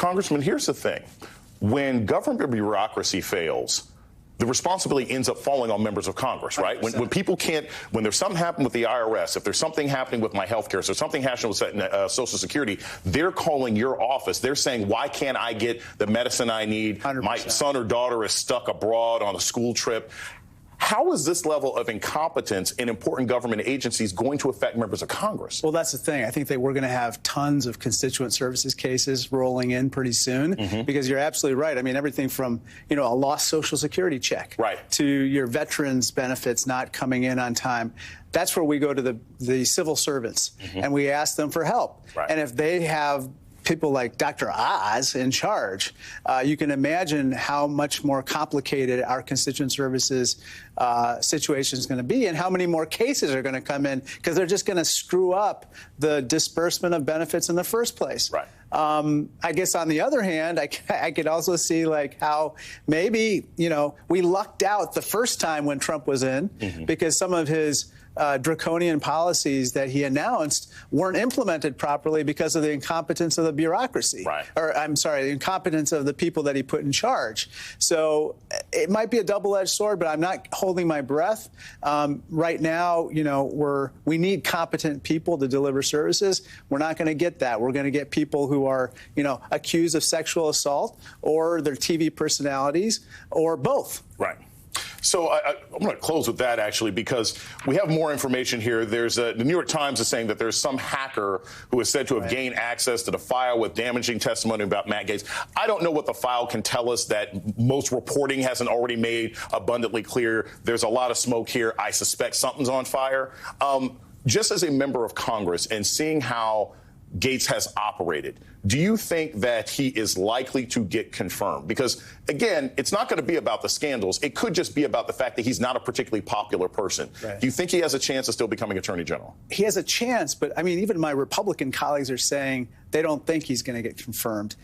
Congressman, here's the thing. When government bureaucracy fails, the responsibility ends up falling on members of Congress, right? When people can't, when there's something happening with the IRS, if there's something happening with my health care, if there's something happening with Social Security, they're calling your office. They're saying, why can't I get the medicine I need? 100%. My son or daughter is stuck abroad on a school trip. How is this level of incompetence in important government agencies going to affect members of Congress? Well, that's the thing. I think that we're going to have tons of constituent services cases rolling in pretty soon, because you're absolutely right. I mean, everything from, a lost Social Security check to your veterans benefits not coming in on time. That's where we go to the civil servants and we ask them for help. And if they have people like Dr. Oz in charge, you can imagine how much more complicated our constituent services situation is going to be and how many more cases are going to come in because they're just going to screw up the disbursement of benefits in the first place. I guess on the other hand, I could also see like how maybe, we lucked out the first time when Trump was in because some of his draconian policies that he announced weren't implemented properly because of the incompetence of the bureaucracy. Or I'm sorry, the incompetence of the people that he put in charge. So it might be a double-edged sword, but I'm not holding my breath. Right now, we need competent people to deliver services. We're not going to get that. We're going to get people who are, accused of sexual assault or their TV personalities or both. So I'm going to close with that, actually, because we have more information here. There's the New York Times is saying that there's some hacker who is said to have gained access to the file with damaging testimony about Matt Gaetz. I don't know what the file can tell us that most reporting hasn't already made abundantly clear. There's a lot of smoke here. I suspect something's on fire. Just as a member of Congress and seeing how Gaetz has operated, do you think that he is likely to get confirmed? Because, again, it's not going to be about the scandals. It could just be about the fact that he's not a particularly popular person. Do you think he has a chance of still becoming Attorney General? He has a chance, but, I mean, even my Republican colleagues are saying they don't think he's going to get confirmed.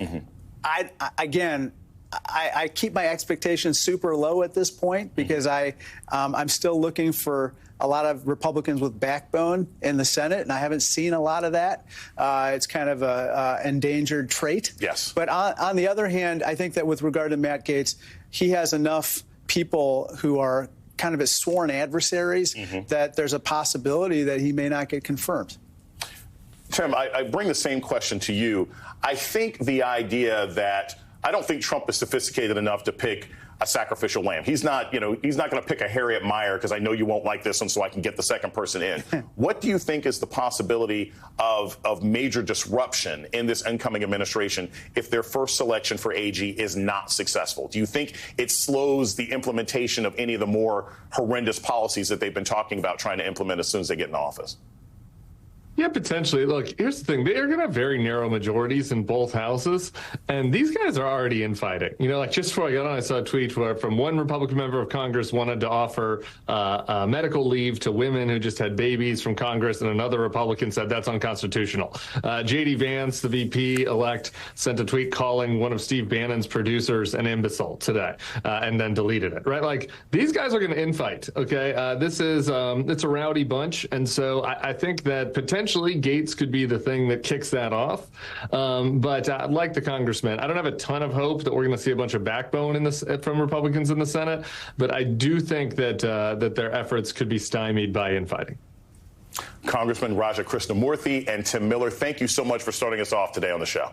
I keep my expectations super low at this point because I'm still looking for a lot of Republicans with backbone in the Senate, and I haven't seen a lot of that. It's kind of a endangered trait. But on the other hand, I think that with regard to Matt Gaetz, he has enough people who are kind of his sworn adversaries that there's a possibility that he may not get confirmed. Tim, I bring the same question to you. I think the idea that I don't think Trump is sophisticated enough to pick a sacrificial lamb. He's not, he's not going to pick a Harriet Mier because I know you won't like this one, so I can get the second person in. What do you think is the possibility of major disruption in this incoming administration if their first selection for AG is not successful? Do you think it slows the implementation of any of the more horrendous policies that they've been talking about trying to implement as soon as they get in office? Yeah, potentially. Look, here's the thing. They are going to have very narrow majorities in both houses, and these guys are already infighting. Like just before I got on, I saw a tweet where from one Republican member of Congress wanted to offer medical leave to women who just had babies from Congress, and another Republican said that's unconstitutional. J.D. Vance, the VP-elect, sent a tweet calling one of Steve Bannon's producers an imbecile today, and then deleted it, right? Like, these guys are going to infight, okay? This is, it's a rowdy bunch, and so I think that potentially Gaetz could be the thing that kicks that off. But like the congressman, I don't have a ton of hope that we're going to see a bunch of backbone in this from Republicans in the Senate. But I do think that that their efforts could be stymied by infighting. Congressman Raja Krishnamoorthi and Tim Miller, thank you so much for starting us off today on the show.